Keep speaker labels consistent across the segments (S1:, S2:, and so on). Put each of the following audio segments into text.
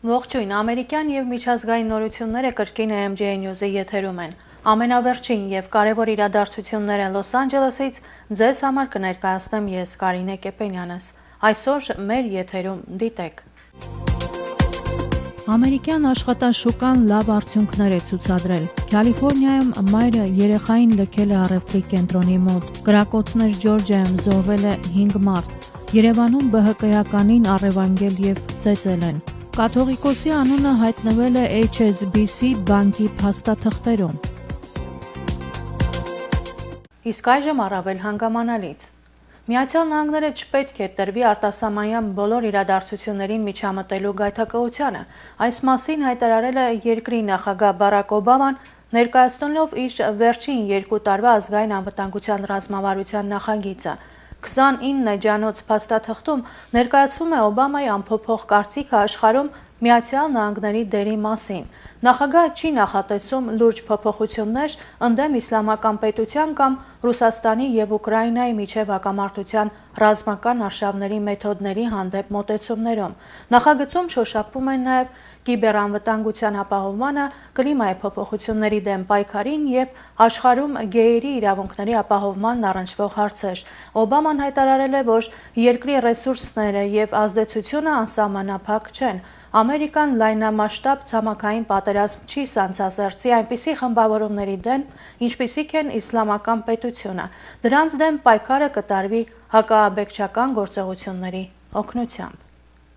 S1: Ողջույն, ամերիկյան և միջազգային նորությունները կրկին AMJ News-ի եթերում են։ Ամենավերջին և կարևոր իրադարձությունները Լոս Անջելեսից ձեզ համար կներկայացնեմ ես Կարինե Կեպենյանս։ Այսօր մեր եթերում դիտեք. Ամերիկյան աշխատաշուկան լավ արդյունքներ է ցուցադրել։ Կալիֆոռնիայում մայրը երեխային լքել է առևտրի կենտրոնի մոտ։ Կրակոցներ Ջորջիայում զոհվել է 5 մարդ։ Երևանում ԲՀԿ-ականին առևանգել և ծեծել են։ Կաթողիկոսի անունը հայտնվել է HSBC բանկի փաստաթղթերում։ Իսկ այժմ առավել հանգամանալից։ Միացյալ Նահանգները չպետք է տրվի արտասահմանյան բոլոր իրադարձություններին միջամտելու գայթակղությանը։ Այս մասին հայտարարել է երկրի նախագահ Բարաք Օբաման, ներկայացնելով իր վերջին 2 տարվա ազգային անվտանգության ռազմավարության նախագիծը։ 29 ջանոց փաստաթղթում ներկայացվում է Օբամայի անփոփոխ կարծիքը աշխարհում Միացյալ Նահանգների դերի մասին։ Նախագահը չի նախատեսում լուրջ փոփոխություններ ընդդեմ իսլամական պետության կամ Ռուսաստանի և Ուկրաինայի միջև հակամարտության ռազմական արշավների մեթոդների հանդեպ մոտեցումներում։ Նախագծում շոշափվում են նաև կիբերանվտանգության ապահովմանը, կլիմայի փոփոխությունների դեմ պայքարին և աշխարհում գեյերի իրավունքների ապահովմանն առնչվող հարցեր։ Օբաման հայտարարել է, որ երկրի ռեսուրսները և ազդեցությունը անսահմանափակ չեն։ Ամերիկան լայնամասշտաբ ցամաքային պատերազմ չի սանձազերծի այնպիսի խմբավորումների դեմ, ինչպիսիք են Իսլամական պետությունը։ Դրանց դեմ պայքարը կտարվի հակաաբեկչական գործողությունների օգնությամբ։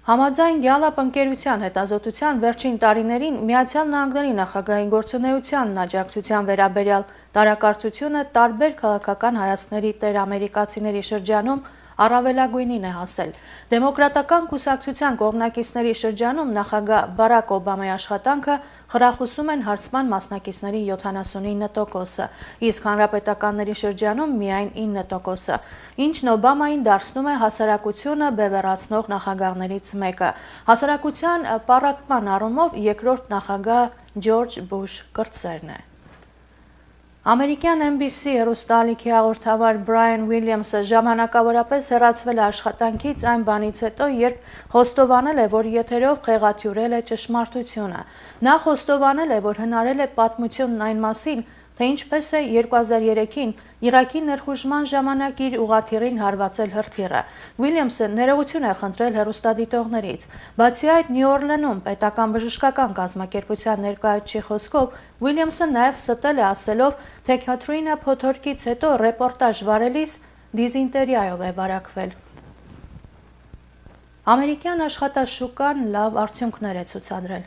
S1: Համաձայն Gallup ընկերության հետազոտության վերջին տարիներին Միացյալ Նահանգների նախագահի գործունեությանն աջակցության վերաբերյալ տարակարծությունը տարբեր քաղաքական հայացքների տեր ամերիկացիների շրջանում առավելագույնին է հասել։ Դեմոկրատական կուսակցության կողմնակիցների շրջանում նախագահ Բարաք Օբամայի աշխատանքը խրախուսում են հարցման մասնակիցների 79%-ը, իսկ հանրապետականների շրջանում միայն 9%-ը, ինչն Օբամային դարձնում է հասարակությունը բևեռացնող նախագահներից մեկը։ Հասարակության պառակտման առումով երկրորդ նախագահը Ջորջ Բուշ կրտսերն է։ Ամերիկյան NBC հեռուստաալիքի հաղորդավար Բրայան Ուիլյամսը ժամանակավորապես հեռացվել է աշխատանքից այն բանից հետո, երբ խոստովանել է, որ եթերով խեղաթյուրել է ճշմարտությունը։ Նա խոստովանել է, որ հնարել է պատմությունն այն մասին, թե ինչպես է 2003-ին Իրաքի ներխուժման ժամանակ իր ուղղաթիռին հարվածել հրթիռը։ Ուիլյամսը ներողություն է խնդրել հեռուստադիտողներից։ Բացի այդ, Նյու Օրլինում պետական բժշկական կազմակերպության ներկայացուցիչի խոսքով Ուիլյամսը նաև ստել է ասելով, թե Քաթրինա փոթորկից հետո ռեպորտաժ վարելիս դիզինտերիայով է վարակվել։ Ամերիկյան աշխատաշուկան լավ արդյունքներ է ցուցադրել։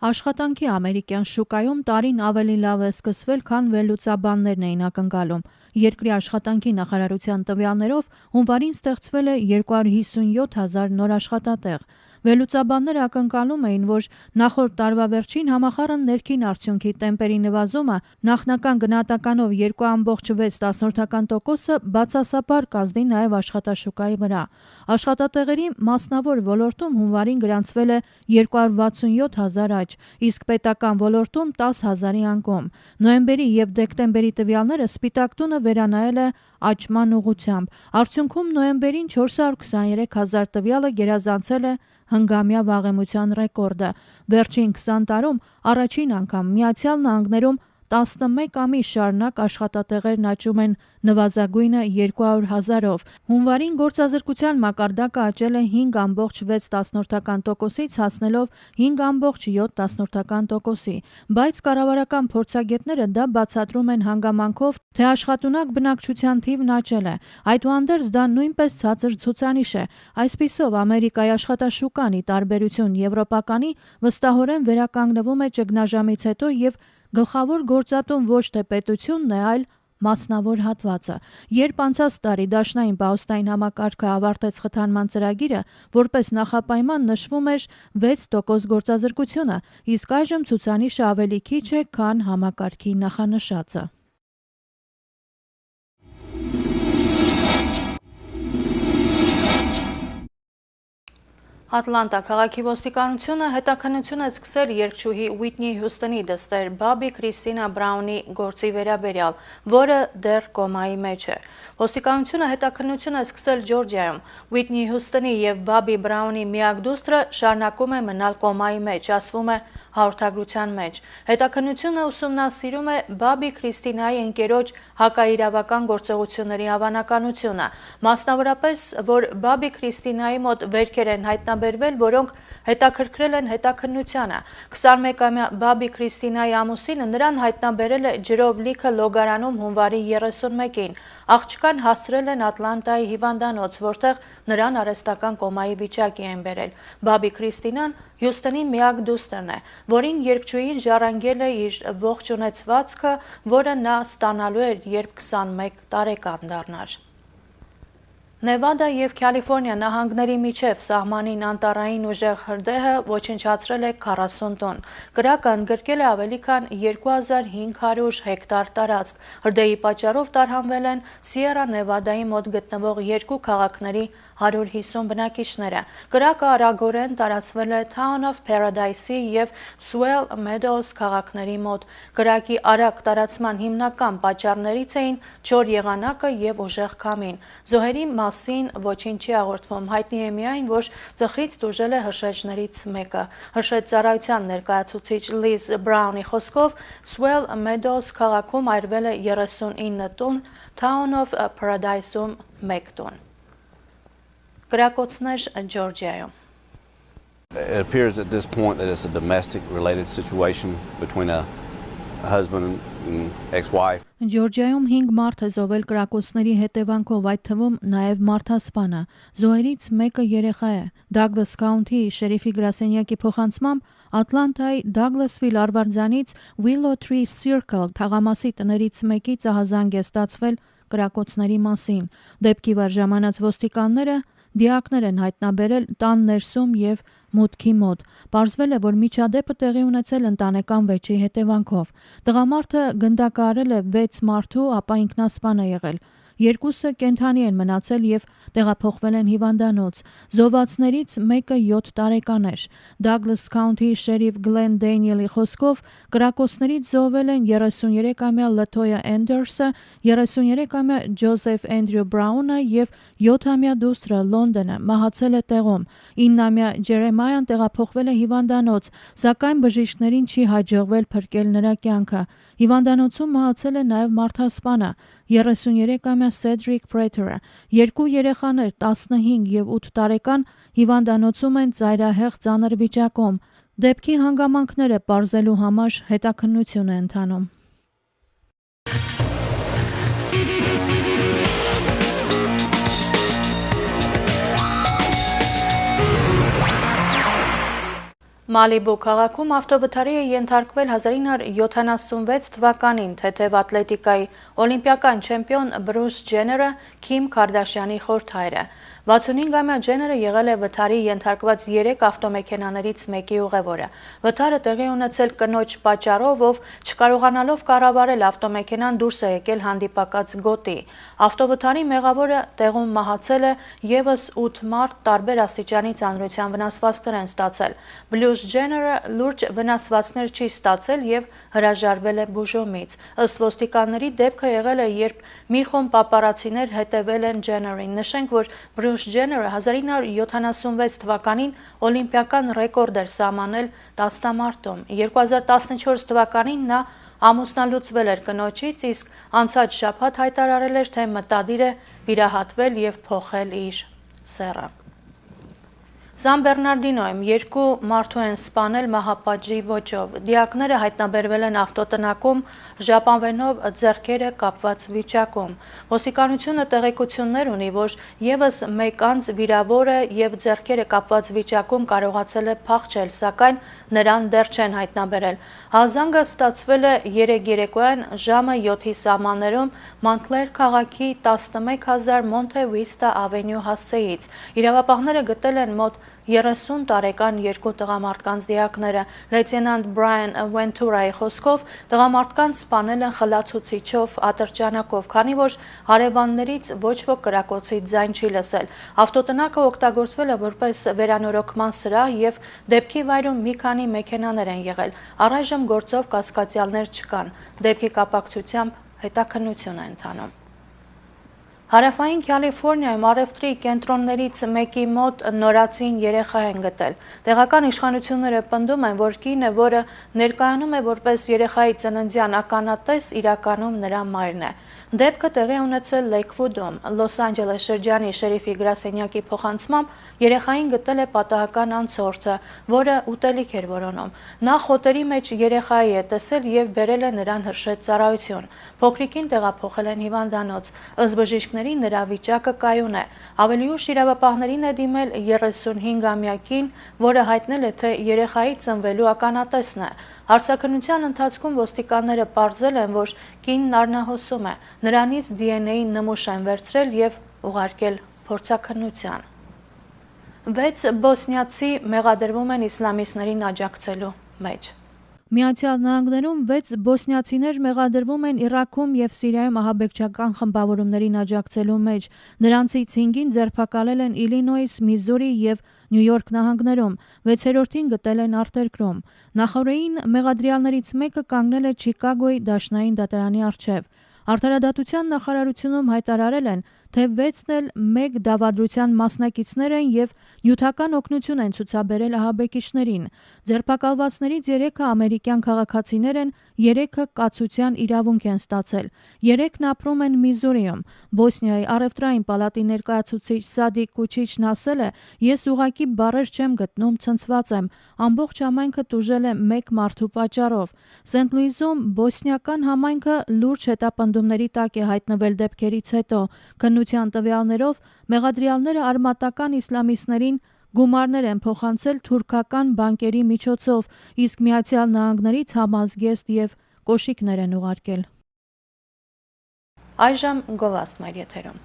S1: Աշխատանքի ամերիկյան շուկայում տարին ավելի լավ է սկսվել, քան վերլուծաբաններն էին ակնկալում։ Երկրի աշխատանքի նախարարության տվյալներով հունվարին ստեղծվել է 257,000 նոր աշխատատեղ։ Վերլուծաբանները ակնկալում էին, որ նախորդ տարվա վերջին համախառն ներքին արդյունքի տեմպերի նվազումը նախնական գնահատականով 2,6%-ը բացասաբար կազդի նաև աշխատաշուկայի վրա։ Աշխատատեղերի մասնավոր ոլորտում հունվարին գրանցվել է 267,000 աճ, իսկ պետական ոլորտում 10,000-ի անկում։ Նոյեմբերի և դեկտեմբերի տվյալները Սպիտակ տունը վերանայել է աճման ուղղությամբ։ Արդյունքում նոյեմբերին 423,000 տվյալը գերազանցել է հնգամյա վաղեմության ռեկորդը։ Վերջին 20 տարում առաջին անգամ Միացյալ Նահանգներում 11 ամիս շարունակ աշխատատեղերն աճում են նվազագույնը 200,000-ով։ Հունվարին գործազրկության մակարդակը աճել է 5,6%-ից հասնելով 5,7%-ի, բայց կառավարական փորձագետները դա բացատրում են հանգամանքով, թե աշխատունակ բնակչության թիվն աճել է։ Այդուհանդերձ դա նույնպես ցածր ցուցանիշ է։ Այսպիսով, Ամերիկայի աշխատաշուկան, ի տարբերություն եվրոպականի, վստահորեն վերականգնվում է ճգնաժամից հետո և գլխավոր գործատուն ոչ թե պետությունն է, այլ մասնավոր հատվածը։ Երբ անցած տարի Դաշնային պահոստային համակարգը ավարտեց խթանման ծրագիրը, որպես նախապայման նշվում էր 6% գործազրկությունը, իսկ այժմ ցուցանիշը ավելի քիչ է, քան համակարգի նախանշածը։ Ատլանտա քաղաքի ոստիկանությունը հետաքննություն է սկսել երգչուհի Ուիթնի Հյուսթոնի դստեր Բաբի Քրիստինա Բրաունի գործի վերաբերյալ, որը դեռ կոմայի մեջ է։ Ոստիկանությունը հետաքննություն է սկսել Ջորջիայում։ Ուիթնի Հյուսթոնի և Բաբի Բրաունի միակ դուստրը շարունակում է մնալ կոմայի մեջ, ասվում է հաղորդագրության մեջ։ Հետաքննությունը ուսումնասիրում է Բաբի Քրիստինայի ընկերոջ հակաիրավական գործողությունների հավանականությունը, մասնավորապես, որ Բաբի Քրիստինայի մոտ վերքեր են հայտնաբերվել, որոնք հետաքրքրել են հետաքննությանը։ 21-ամյա Բաբի Քրիստինայի ամուսինը նրան հայտնաբերել է ջրով լիքը Լոգարանում հունվարի 31-ին։ Աղջկան հասցրել են Ատլանտայի հիվանդանոց, որտեղ նրան արհեստական կոմայի վիճակի են բերել։ Բաբի Քրիստինան Հյուսթոնի միակ դուստրն է, որին երգչուհին ժառանգել է իր ողջ ունեցվածքը, որը նա ստանալու էր, երբ 21 տարեկան դառնար։ Նևադա և Կալիֆորնիա նահանգների միջև սահմանին անտառային ուժեղ հրդեհը ոչնչացրել է 40 տոն։ Կրակը ընդգրկել է ավելի քան 2500 հեկտար տարածք։ Հրդեհի պատճառով տարհանվել են Սիերա Նևադայի մոտ գտնվող երկու քաղաքների 150 բնակիչները։ Կրակը արագորեն տարածվել է Town of Paradise-ի և Swell Meadows քաղաքների մոտ։ Կրակի արագ տարածման հիմնական պատճառներից էին չոր եղանակը և ուժեղ քամին։ Զոհերի մասին ոչինչ չի հաղորդվում, հայտնի է միայն, որ ծխից տուժել է հրշեջներից մեկը։ Հրշեջ-ծառայության ներկայացուցիչ Լիզ Բրաունի խոսքով Swell Meadows քաղաքում այրվել է 39 տուն, Town of Paradise-ում 1 տուն։ Կրակոցներ Ջորջիայում։
S2: It appears at this point that it's a domestic related situation between a husband and ex-wife.
S1: Ջորջիայում 5 մարդ է զոհվել կրակոցների հետևանքով, այդ թվում նաև մարդասպանը։ Զոհերից մեկը երեխա է։ Դագլաս Քաունթի շերիֆի գրասենյակի փոխանցմամբ Ատլանտայի Դագլասվիլ արվարձանից Willow Tree Circle թաղամասի տներից մեկի ահազանգ է ստացվել կրակոցների մասին։ Դեպքի վար ժամանած ոստիկանները դիակներ են հայտնաբերել տան ներսում և մուտքի մոտ։ Պարզվել է, որ միջադեպը տեղի ունեցել ընտանեկան վեճի հետևանքով։ Տղամարդը գնդակահարել է 6 մարդու, ապա ինքնասպան է եղել։ Երկուսը կենդանի են մնացել և տեղափոխվել են հիվանդանոց։ Զոհվածներից մեկը 7 տարեկան էր։ Դագլաս Քաունթի շերիֆ Գլեն Դենիելի խոսքով կրակոցներից զոհվել են 33-ամյա Լաթոյա Էնդերսը, 33-ամյա Ջոզեֆ Էնդրյու Բրաունը և 7-ամյա դուստրը Լոնդոնը մահացել է տեղում։ 9-ամյա Ջերեմայան տեղափոխվել է հիվանդանոց, սակայն բժիշկներին չի հաջողվել փրկել նրա կյանքը։ Հիվանդանոցում մահացել է նաև մարդասպանը, 33-ամյա Սեդրիկ Պրեթերը։ Երկու երեխաներ 15 և 8 տարեկան հիվանդանոցում են ծայրահեղ ծանր վիճակում։ Դեպքի հանգամանքները պարզելու համար հետաքննություն է ընթանում։ Մալիբու քաղաքում ավտովթարի է ենթարկվել 1976 թվականին թեթև ատլետիկայի օլիմպիական չեմպիոն Բրուս Ջեները, Քիմ Քարդաշյանի խորհրդայրը։ 65-ամյա Ջեները եղել է վթարի ենթարկված 3 ավտոմեքենաներից մեկի ուղևորը։ Վթարը տեղի ունեցել կնոջ պատճառով, ով չկարողանալով կառավարել ավտոմեքենան դուրս է եկել հանդիպակաց գոտի։ Ավտովթարի մեղավորը տեղում մահացել է, ևս 8 մարդ տարբեր աստիճանի ծանրության վնասվածքներ են ստացել։ Բրուս Ջեները լուրջ վնասվածքներ չի ստացել և հրաժարվել է բուժումից։ Ըստ ոստիկանների դեպքը եղել է, երբ մի խումբ պապարացիներ հետևել են Ջեներին։ Նշենք, որ Բրուս Ջեները 1976 թվականին օլիմպիական ռեկորդ էր սահմանել տասնամարտում։ 2014 թվականին նա ամուսնալուծվել էր կնոջից, իսկ անցած շաբաթ հայտարարել էր, թե մտադիր է վիրահատվել և փոխել իր սեռը։ Սան Բեռնարդինոյում 2 մարդու են սպանել մահապատժի ոճով։ Դիակները հայտնաբերվել են ավտոտնակում ժապավենով ձեռքերը կապված վիճակում։ Ոստիկանությունը տեղեկություններ ունի, որ ևս մեկ անձ վիրավոր է և ձեռքերը կապված վիճակում կարողացել է փախչել, սակայն նրան դեռ չեն հայտնաբերել։ Հազանգը ստացվել է 3 երեկոյան ժամը 7-ի սահմաններում Մոնտկլեր քաղաքի 11000 Մոնթե Վիստա ավենյու հասցեից։ Իրավապահները գտել են մոտ 30 տարեկան երկու տղամարդկանց դիակները։ Լեյտենանտ Բրայան Վենտուրայի խոսքով տղամարդկանց սպանել են խլացուցիչով ատրճանակով, քանի որ հարևաններից ոչ ոք կրակոցի ձայն չի լսել։ Ավտոտնակը օգտագործվել է որպես վերանորոգման սրահ եւ դեպքի վայրում մի քանի մեքենաներ են եղել։ Առայժմ գործով կասկածյալներ չկան։ Դեպքի կապակցությամբ հետաքննություն է ընթանում։ Հարավային Կալիֆոռնիայում առևտրի կենտրոններից մեկի մոտ նորածին երեխա են գտել։ Տեղական իշխանությունները պնդում են, որ կինը, որը ներկայանում է որպես երեխայի ծննդյան ականատես, իրականում նրա մայրն է։ Դեպքը տեղի ունեցել Լեյքվուդում։ Լոս Անջելես շրջանի շերիֆի գրասենյակի փոխանցմամբ երեխային գտել է պատահական անցորդը, որը ուտելիք էր որոնում։ Նա խոտերի մեջ երեխայի է տեսել եւ բերել է նրան հրշեջ ծառայություն։ Փոքրիկին տեղափոխել են հիվանդանոց։ Ըստ բժիշկների նրա վիճակը կայուն է։ Ավելի ուշ իրավապահներին է դիմել 35-ամյակին, որը հայտնել է, թե երեխայի ծնվելու ականատեսն է։ Հարցաքննության ընթացքում ոստիկանները պարզել են, որ կինն առնահոսում է։ Նրանից DNA նմուշ են վերցրել եւ ուղարկել փորձաքննության։ 6 բոսնիացի մեղադրվում են իսլամիստներին աջակցելու մեջ։ Միացյալ Նահանգներում 6 բոսնիացիներ մեղադրվում են Իրաքում եւ Սիրիայում ահաբեկչական խմբավորումներին աջակցելու մեջ։ Նրանցից 5-ին ձերբակալել են Իլինոյս, Միզուրի եւ Նյու Յորք նահանգներում, 6-րդին գտել են արտերկրում։ Նախորդին մեղադրյալներից մեկը կանգնել է Չիկագոյի դաշնային դատարանի առջև։ Արդարադատության նախարարությունում հայտարարել են, թե 6-ն էլ մեկ դավադրության մասնակիցներ են եւ նյութական օգնություն են ցուցաբերել ահաբեկիչներին։ Ձերբակալվածներից 3-ը ամերիկյան քաղաքացիներ են, 3-ը կացության իրավունք են ստացել։ 3-ն ապրում են Միզուրիում։ Բոսնիայի առևտրային պալատի ներկայացուցիչ Սադիկ Կուչիչն ասել է. «Ես ուղղակի բառեր չեմ գտնում, ցնցված եմ։ Ամբողջ համայնքը տուժել է մեկ մարդու պատճառով»։ Սենթ Լուիզում բոսնիական համայնքը լուրջ հետապնդումների տակ է հայտնվել դեպքերից հետո։ Քննության տվյալներով մեղադրյալները արմատական իսլամիստներին գումարներ են փոխանցել թուրքական բանկերի միջոցով, իսկ Միացյալ Նահանգներից համազգեստ եւ կոշիկներ են ուղարկել։ Այժմ գովազդ մեր եթերում։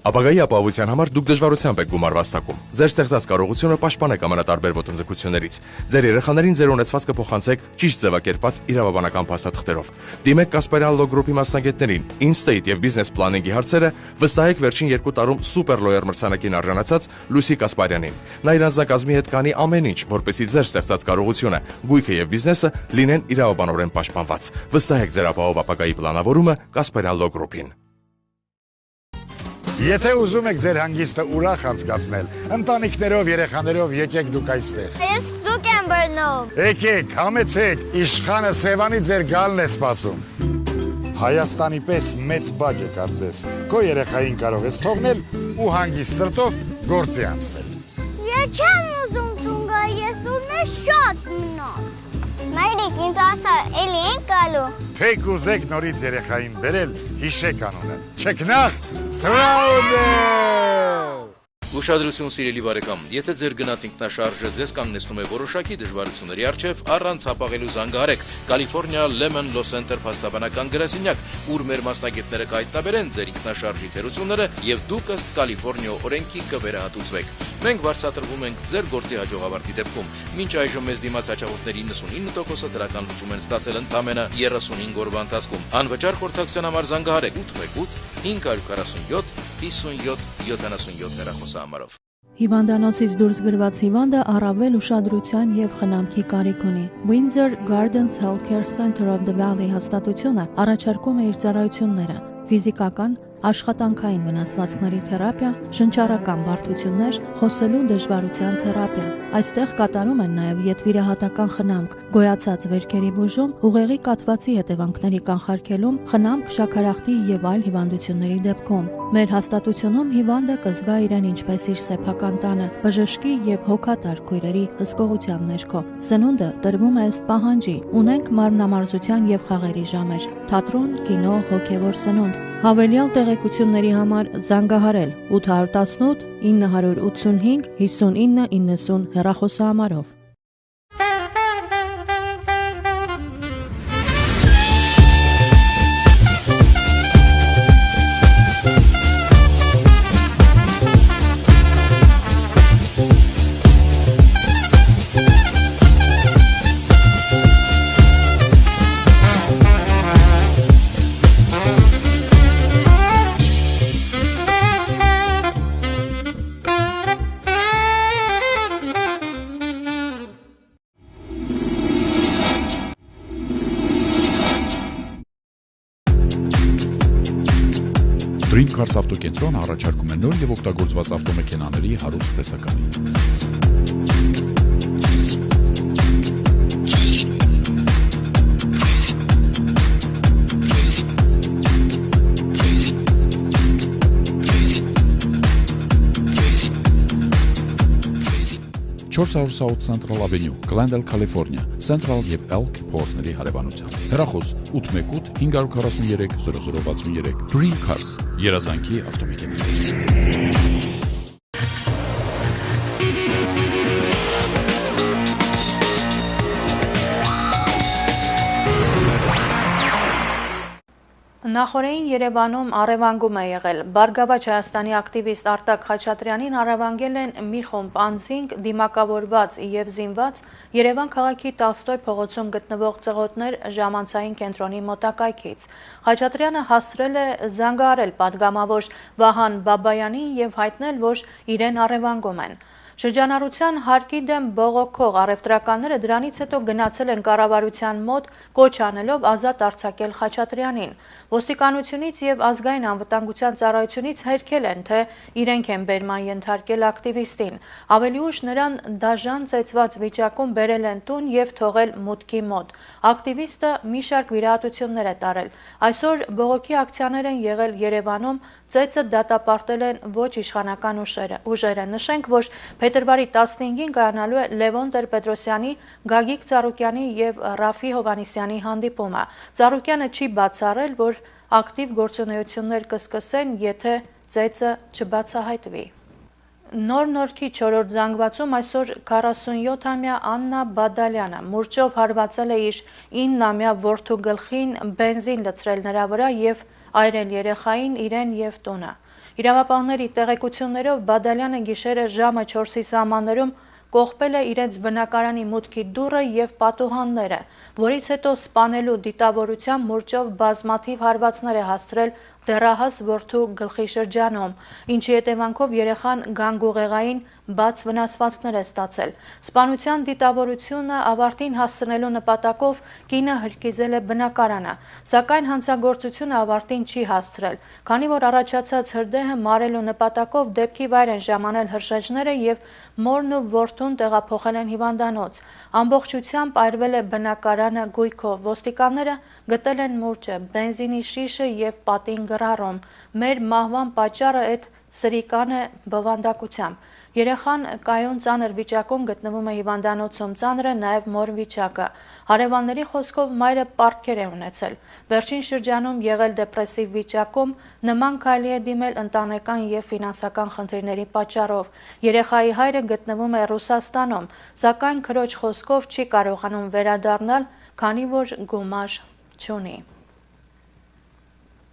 S3: Ապագայի ապահովության համար դուք դժվարությամբ եք գումար վաստակում։ Ձեր ստեղծած կարողությունը պաշտպանեք ամենատարբեր ոտնձգություններից։ Ձեր երեխաներին ձեր ունեցվածքը փոխանցեք ճիշտ ձևակերպված իրավաբանական փաստաթղթերով։ Դիմեք Կասպարյան Law Group-ի մասնագետներին, In-State եւ Business Planning-ի հարցերը վստահեք վերջին 2 տարում Super Lawyer մրցանակին արժանացած Լուսի Կասպարյանին։ Նա իր անձնակազմի հետ կանի ամեն ինչ, որպեսզի ձեր ստեղծած կարողությունը, գույքը եւ բիզնեսը լինեն իրավաբանորեն պաշտպանված։ Վստահեք ձեր ապահով ապագայի պլանավորումը Կասպարյան Law Group-ին։
S4: Եթե ուզում եք ձեր հանգիստը ուրախ անցկացնել, ընտանիքներով, երեխաներով եկեք դուք այստեղ։
S5: Ես ձուկ եմ բռնում։
S4: Եկեք, համեցեք, իշխանը Սևանի ձեր գալն է սպասում։ Հայաստանի պես մեծ բակ է կարծես։ Քո երեխային կարող ես թողնել ու հանգիստ սրտով գործի անցնել։
S5: Ես չեմ ուզում տուն գա, ես ուզում եմ շատ մնալ։ Մայրիկ, ինձ ասա, էլի են գալու։
S4: Թեք ուզեք նորից երեխային բերել, հիշեք անունը։ Չքնաղ Traudel!
S6: Ուշադրություն սիրելի բարեկամ, եթե ձեր գնած ինքնաշարժը ձեզ կանգնեցնում է որոշակի դժվարությունների առջև, առանց հապաղելու զանգահարեք California Lemon Law Center փաստաբանական գրասենյակ, ուր մեր մասնագետները կհայտնաբերեն ձեր ինքնաշարժի թերությունները եւ դուք ըստ Կալիֆոռնիա օրենքի կվերահատուցվեք։ Մենք վարձատրվում ենք ձեր գործի հաջողավարտի դեպքում։ Մինչ այժմ մեզ դիմաց հաճախորդների 99%-ը դրական լուծում են ստացել ընդամենը 35 օրվա ընթացքում։ Անվճար խորհրդակցության համար զանգահարեք 818 547 57 77 հեռախոսահամարով։
S1: Հիվանդանոցից դուրս գրված հիվանդը առավել ուշադրության եւ խնամքի կարիք ունի։ Windsor Gardens Healthcare Center of the Valley հաստատությունը առաջարկում է իր ծառայությունները՝ ֆիզիկական, աշխատանքային վնասվածքների թերապիա, շնչառական բարդություններ, խոսելու դժվարության թերապիա։ Այստեղ կատարում են նաև ետվիրահատական խնամք, գոյացած վերքերի բուժում, ուղեղի կաթվածի հետևանքների կանխարգելում, խնամք շաքարախտի եւ այլ հիվանդությունների դեպքում։ Մեր հաստատությունում հիվանդը կզգա իրեն ինչպես իր սեփական տանը, բժշկի եւ հոգատար քույրերի հսկողության ներքո։ Սնունդը տրվում է ըստ պահանջի։ Ունենք մարմնամարզության եւ խաղերի ժամեր, թատրոն, կինո, հոգեվոր սնունդ։ Հավելյալ տեղեկությունների համար զանգահարել 818 985 5990 հեռախոսահամարով։
S7: Dream Cars ավտոկենտրոնը առաջարկում է նոր եւ օգտագործված ավտոմեքենաների հարուստ տեսականի։ Չորս South Central Avenue, Glendale, California, Central եւ Elk փողոցների հարևանությամբ։ Հեռախոս 818 543 0063 Dream Cars, երազանքի ավտոմեքենաներ։
S1: Նախորդին Երևանում առևանգում է եղել։ Բարգավաճ Հայաստանի ակտիվիստ Արտակ Խաչատրյանին առևանգել են մի խումբ անձինք դիմակավորված եւ զինված Երևան քաղաքի Տոլստոյ փողոցում գտնվող ծղոտներ ժամանցային կենտրոնի մոտակայքից։ Խաչատրյանը հասցրել է զանգահարել պատգամավոր Վահան Բաբայանին եւ հայտնել, որ իրեն առևանգում են։ Շրջանառության հարկի դեմ բողոքող առևտրականները դրանից հետո գնացել են կառավարության մոտ կոչ անելով ազատ արձակել Խաչատրյանին։ Ոստիկանությունից եւ ազգային անվտանգության ծառայությունից հերքել են, թե իրենք են բերման ենթարկել ակտիվիստին։ Ավելի ուշ նրան դաժան ծեծված վիճակում բերել են տուն եւ թողել մուտքի մոտ։ Ակտիվիստը մի շարք վիրահատություններ է տարել։ Այսօր բողոքի ակցիաներ են եղել Երևանում, ծեծը դատապարտել են ոչ իշխանական ուժերը։ Նշենք, որ փետրվարի 15-ին կայանալու է Լևոն Տեր-Պետրոսյանի, Գագիկ Ծառուկյանի եւ Ռաֆի Հովհաննիսյանի հանդիպումը։ Ծառուկյանը չի բացառել, որ ակտիվ գործունեություններ կսկսեն, եթե ծեծը չբացահայտվի։ Նոր Նորքի 4-րդ զանգվածում այսօր 47-ամյա Աննա Բադալյանը մուրճով հարվածել է իր 9-ամյա որդու գլխին բենզին լցրել նրա վրա եւ այրել երեխային, իրեն եւ տունը։ Իրավապահների տեղեկություններով Բադալյանը գիշերը ժամը 4-ի սահմաններում կողպել է իրենց բնակարանի մուտքի դուռը եւ պատուհանները, որից հետո սպանելու դիտավորությամբ մուրճով բազմաթիվ հարվածներ է հասցրել դեռահաս որդու գլխի շրջանում, ինչի հետևանքով երեխան գանգուղեղային բաց վնասվածքներ է ստացել։ Սպանության դիտավորությունը ավարտին հասցնելու նպատակով կինը հրկիզել է բնակարանը, սակայն հանցագործությունը ավարտին չի հասցրել, քանի որ առաջացած հրդեհը մարելու նպատակով դեպքի վայր են ժամանել հրշեջները եւ մորն ու որդուն տեղափոխել են հիվանդանոց։ Ամբողջությամբ այրվել է բնակարանը գույքով։ Ոստիկանները գտել են մուրճը, բենզինի շիշը եւ պատին գրառում։ Մեր մահվան պատճառը այդ սրիկան է բովանդակությամբ։ Երեխան կայուն ծանր վիճակում գտնվում է հիվանդանոցում, ծանր է նաև մոր վիճակը։ Հարևանների խոսքով մայրը պարտքեր է ունեցել։ Վերջին շրջանում եղել դեպրեսիվ վիճակում, նման քայլի է դիմել ընտանեկան եւ ֆինանսական խնդիրների պատճառով։ Երեխայի հայրը գտնվում է Ռուսաստանում, սակայն քրոջ խոսքով չի կարողանում վերադառնալ, քանի որ գումար չունի։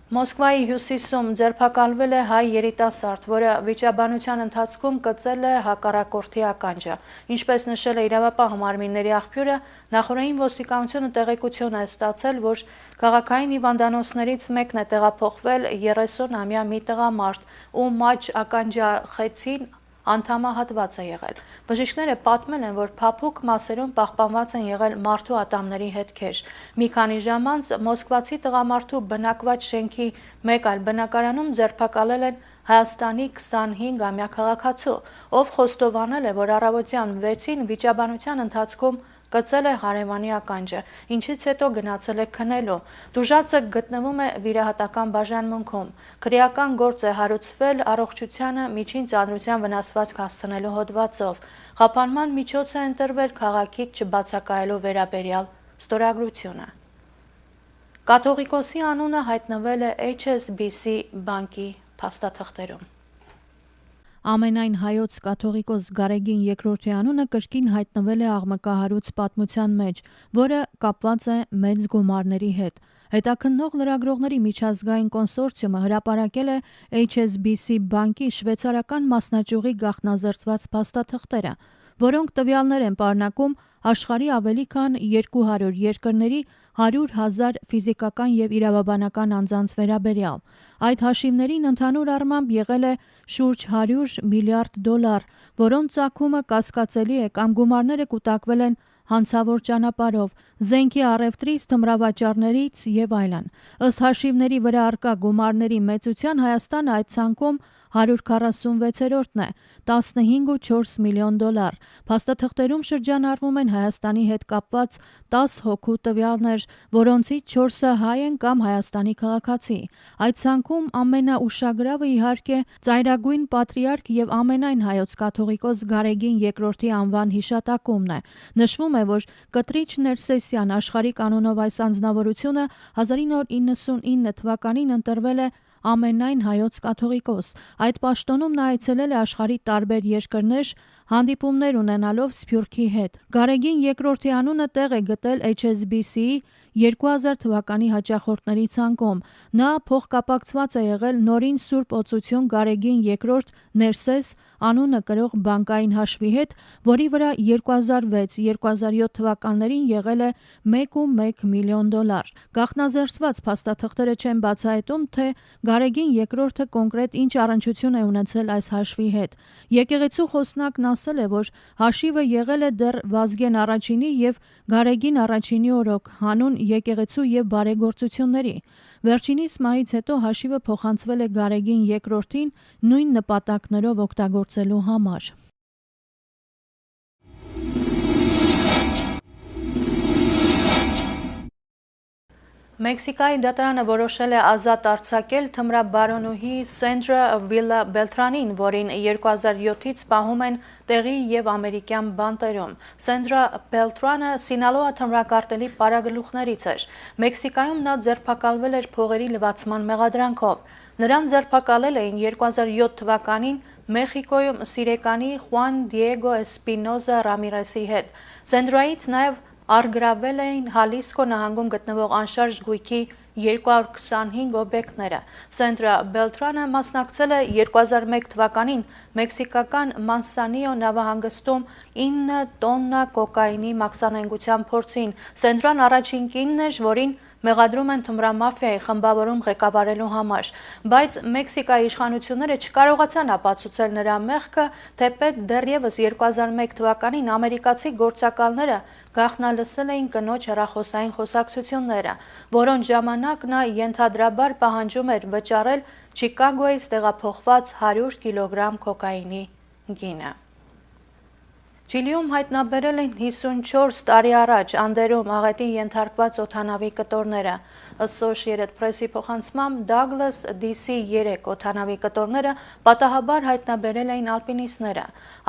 S1: Մոսկվայի հյուսիսում ձերբակալվել է հայ երիտասարդ, որը վիճաբանության ընթացքում կծել է հակառակորդի ականջը։ Ինչպես նշել է իրավապահ մարմինների աղբյուրը, նախորդին ոստիկանությունը տեղեկություն է ստացել, որ քաղաքային հիվանդանոցներից մեկն է տեղափոխվել 30-ամյա մի տղամարդ, ում աջ ականջախեցին անդամահատված է եղել։ Բժիշկները պատմել են, որ փափուկ մասերում պահպանված են եղել մարդու ատամների հետքեր։ Մի քանի ժամ անց մոսկվացի տղամարդու բնակված շենքի մեկ այլ բնակարանում ձերբակալել են Հայաստանի 25-ամյա քաղաքացու, ով խոստովանել է, որ առավոտյան 6-ին վիճաբանության ընթացքում կծել է հարևանի ականջը, ինչից հետո գնացել է քնելու։ Տուժածը գտնվում է վիրահատական բաժանմունքում։ Քրեական գործ է հարուցվել առողջությանը միջին ծանրության վնասվածք հասցնելու հոդվածով։ Խափանման միջոց է ընտրվել քաղաքից չբացակայելու վերաբերյալ ստորագրությունը։ Կաթողիկոսի անունը հայտնվել է HSBC բանկի փաստաթղթերում։ Ամենայն հայոց կաթողիկոս Գարեգին II անունը կրկին հայտնվել է աղմկահարույց պատմության մեջ, որը կապված է մեծ գումարների հետ։ Հետաքննող լրագրողների միջազգային կոնսորցիումը հրապարակել է HSBC բանկի շվեյցարական մասնաճյուղի գաղտնազերծված փաստաթղթերը, որոնք տվյալներ են պարունակում աշխարհի ավելի քան 200 երկրների 100,000 ֆիզիկական եւ իրավաբանական անձանց վերաբերյալ։ Այդ հաշիվներին ընդհանուր առմամբ եղել է շուրջ $100 միլիարդ, որոնց ծագումը կասկածելի է կամ գումարները կուտակվել են հանցավոր ճանապարհով, զենքի առևտրից, թմրավաճառներից եւ այլն։ Ըստ հաշիվների վրա առկա գումարների մեծության Հայաստանը այդ ցանկում 146-րդն է, 15.4 միլիոն դոլար։ Փաստաթղթերում շրջանառվում են Հայաստանի հետ կապված 10 հոգու տվյալներ, որոնցից 4-ը հայ են կամ Հայաստանի քաղաքացի։ Այդ ցանկում ամենաուշագրավը իհարկե ծայրագույն պատրիարք եւ ամենայն հայոց կաթողիկոս Գարեգին II անվան հիշատակումն է։ Նշվում է, որ Կտրիչ Ներսեսյան աշխարհիկ անունով այս անձնավորությունը 1999 թվականին ընտրվել է ամենայն հայոց կաթողիկոս։ Այդ պաշտոնում նա այցելել է աշխարհի տարբեր երկրներ, հանդիպումներ ունենալով Սփյուռքի հետ։ Գարեգին II անունը տեղ է գտել HSBC-ի 2000 թվականի հաճախորդների ցանկում։ Նա փոխկապակցված է եղել նորին Սուրբ Օծություն Գարեգին II Ներսես անունը կրող բանկային հաշվի հետ, որի վրա 2006-2007 թվականներին եղել է 1.1 միլիոն դոլար։ Գաղտնազերծված փաստաթղթերը չեն բացահայտում, թե Գարեգին II կոնկրետ ինչ առնչություն է ունեցել այս հաշվի հետ։ Եկեղեցու խոսնակն ասել է, որ հաշիվը եղել է դեռ Վազգեն I-ի եւ Գարեգին I-ի օրոք, հանուն եկեղեցու եւ բարեգործությունների։ Վերջինիս մահից հետո հաշիվը փոխանցվել է Գարեգին II-ին նույն նպատակներով օգտագործելու համար։ Մեքսիկայի դատարանը որոշել է ազատ արձակել թմրաբարոնուհի Սենդրա Վիլա Բելտրանին, որին 2007-ից պահում են տեղի եւ ամերիկյան բանտերում։ Սենդրա Բելտրանը Սինալոա թմրակարտելի պարագլուխներից էր։ Մեքսիկայում նա ձերբակալվել էր փողերի լվացման մեղադրանքով։ Նրան ձերբակալել էին 2007 թվականին Մեխիկոյում Սիրեկանի Խուան Դիեգո Էսպինոզա Ռամիրեսի հետ։ Սենդրայից նաեւ առգրավել էին Հալիսկո նահանգում գտնվող անշարժ գույքի 225 օբյեկտները։ Սենդրա Բելտրանը մասնակցել է 2001 թվականին մեքսիկական Մանսանիո նավահանգստում 9 տոննա կոկաինի մաքսանենգության փորձին։ Սենդրան առաջին կինն էր, որին մեղադրում են թմրամաֆիայի խմբավորում ղեկավարելու համար, բայց Մեքսիկայի իշխանությունները չկարողացան ապացուցել նրա մեղքը, թեպետ դեռևս 2001 թվականին ամերիկացի գործակալները գաղտնալսել էին կնոջ հեռախոսային խոսակցությունները, որոնց ժամանակ նա ենթադրաբար պահանջում էր վճարել Չիկագոյից տեղափոխված 100 կիլոգրամ կոկաինի գինը։ Չիլիում հայտնաբերել են 54 տարի առաջ Անդերում աղետի ենթարկված օդանավի կտորները։ Associated Press-ի փոխանցմամբ Douglas DC-3 օդանավի կտորները պատահաբար հայտնաբերել էին ալպինիստները։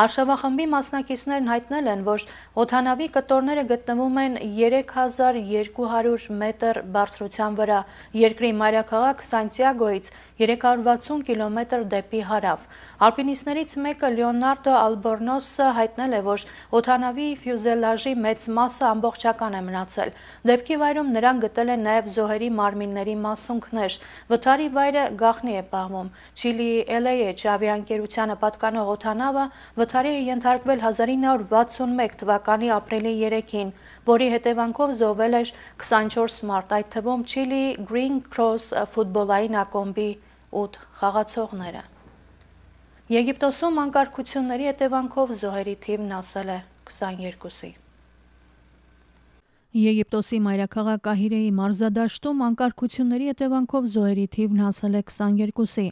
S1: Արշավախմբի մասնակիցներն հայտնել են, որ օդանավի կտորները գտնվում են 3200 մետր բարձրության վրա, երկրի մայրաքաղաք Սանտիագոյից 360 կիլոմետր դեպի հարավ։ Ալպինիստներից մեկը Լեոնարդո Ալբորնոսը հայտնել է, որ օդանավի ֆյուզելաժի մեծ մասը ամբողջական է մնացել։ Դեպքի վայրում նրանք գտել են նաև զոհերի մարմինների մասունքներ։ Վթարի վայրը գաղտնի է պահվում։ Չիլիի LAH ավիաընկերությանը պատկանող օդանավը վթարի է ենթարկվել 1961 թվականի ապրիլի 3-ին, որի հետևանքով զոհվել էր 24 մարդ, այդ թվում Չիլիի Green Cross ֆուտբոլային ակումբի 8 խաղացողները։ Եգիպտոսում անկարգությունների հետևանքով զոհերի թիվն հասել է 22-ի։ Եգիպտոսի մայրաքաղաք Կահիրեի մարզադաշտում անկարգությունների հետևանքով զոհերի թիվն հասել է 22-ի։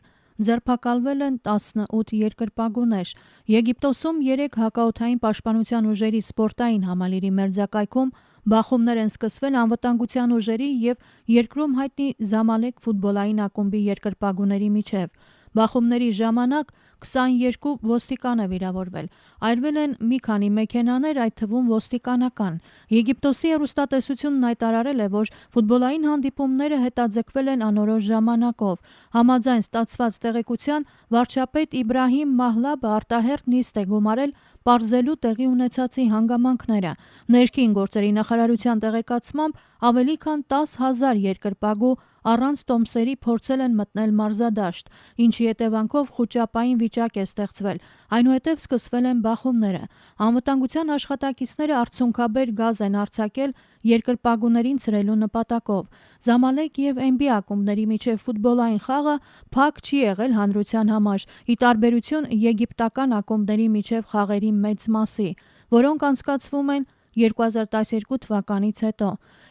S1: Ձերբակալվել են 18 երկրպագուներ։ Եգիպտոսում 3 հակաօդային պաշտպանության ուժերի սպորտային համալիրի մերձակայքում բախումներ են սկսվել անվտանգության ուժերի եւ երկրում հայտնի Զամալեք ֆուտբոլային ակումբի երկրպագուների միջև։ Բախումների ժամանակ 22 ոստիկան է վիրավորվել։ Այրվել են մի քանի մեքենաներ, այդ թվում ոստիկանական։ Եգիպտոսի հեռուստատեսությունն հայտարարել է, որ ֆուտբոլային հանդիպումները հետաձգվել են անորոշ ժամանակով։ Համաձայն ստացված տեղեկության, վարչապետ Իբրահիմ Մահլաբը արտահերթ նիստ է գումարել պարզելու տեղի ունեցածի հանգամանքները։ Ներքին գործերի նախարարության տեղեկացմամբ ավելի քան 10,000 երկրպագու առանց տոմսերի փորձել են մտնել մարզադաշտ, ինչի հետևանքով խուճապային վիճակ է ստեղծվել։ Այնուհետև սկսվել են բախումները։ Անվտանգության աշխատակիցները արցունքաբեր գազ են արձակել երկրպագուներին ցրելու նպատակով։ Զամալեք եւ MB ակումբների միջև ֆուտբոլային խաղը փակ չի եղել հանրության համար, ի տարբերություն եգիպտական ակումբների միջև խաղերի մեծ մասի, որոնք անցկացվում են 2012 թվականից հետո։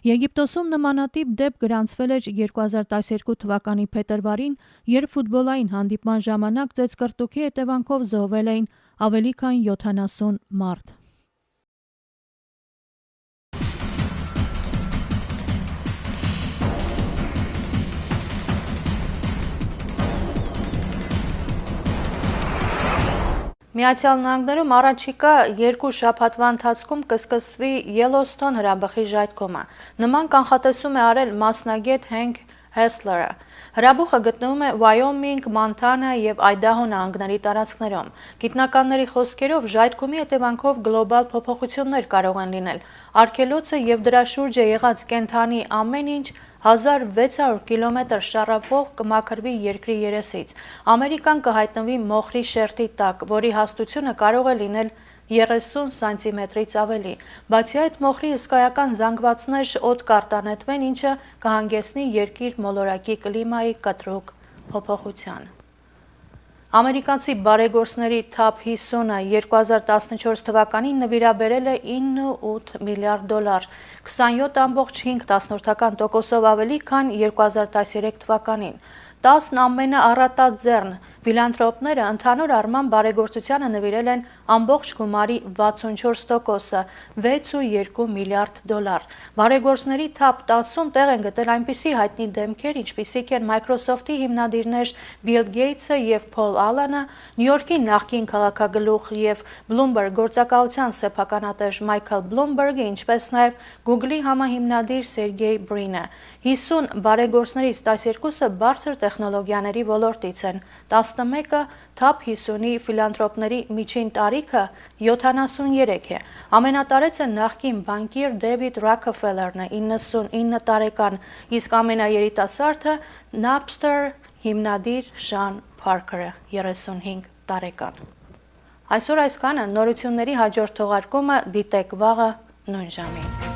S1: Եգիպտոսում նմանատիպ դեպք գրանցվել էր 2012 թվականի փետրվարին, երբ ֆուտբոլային հանդիպման ժամանակ ծեծկռտուքի հետևանքով զոհվել էին ավելի քան 70 մարդ։ Միացյալ Նահանգներում առաջիկա 2 շաբաթվա ընթացքում կսկսվի Յելլոուստոն հրաբխի ժայթքումը։ Նման կանխատեսում է արել մասնագետ Հենք Հեսլերը։ Հրաբուխը գտնվում է Վայոմինգ, Մոնտանա և Այդահո նահանգների տարածքներում։ Գիտնականների խոսքերով ժայթքումի հետևանքով գլոբալ փոփոխություններ կարող են լինել։ Արգելոցը և դրա շուրջը եղած կենդանի ամեն ինչ 1600 կիլոմետր շառավող կմաքրվի երկրի երեսից։ Ամերիկան կհայտնվի մոխրի շերտի տակ, որի հաստությունը կարող է լինել 30 սանտիմետրից ավելի։ Բացի այդ, մոխրի հսկայական զանգվածներ օդ կարտանետվեն, ինչը կհանգեցնի երկիր մոլորակի կլիմայի կտրուկ փոփոխության։ Ամերիկացի բարեգործների թափ 50-ը 2014 թվականին նվիրաբերել է 9.8 միլիարդ դոլար, 27.5% ավելի, քան 2013 թվականին։ 10 ամենաառատաձեռն ֆիլանթրոպները ընդհանուր առմամբ բարեգործությանը նվիրել են ամբողջ գումարի 64%-ը, 6.2 միլիարդ դոլար։ Բարեգործների թափ 10-ում տեղ են գտել այնպիսի հայտնի դեմքեր, ինչպիսիք են Microsoft-ի հիմնադիրներ Բիլ Գեյթսը և Փոլ Ալանը, Նյու Յորքի նախկին քաղաքագլուխ և Bloomberg գործակալության սեփականատեր Մայքլ Բլումբերգը, ինչպես նաև Google-ի համահիմնադիր Սերգեյ Բրինը։ 50 բարեգործներից 12-ը բարձր տեխնոլոգիաների ոլորտից են, 11-ը թափ 50-ի ֆիլանթրոպների միջին տարիքը 73 է։ Ամենատարեցը նախկին բանկիր Դեվիդ Ռոքֆելլերն է, 99 տարեկան, իսկ ամենաերիտասարդը Napster հիմնադիր Շան Փարքերը, 35 տարեկան։ Այսօր այսքանը, նորությունների հաջորդ թողարկումը դիտեք վաղը նույն ժամին։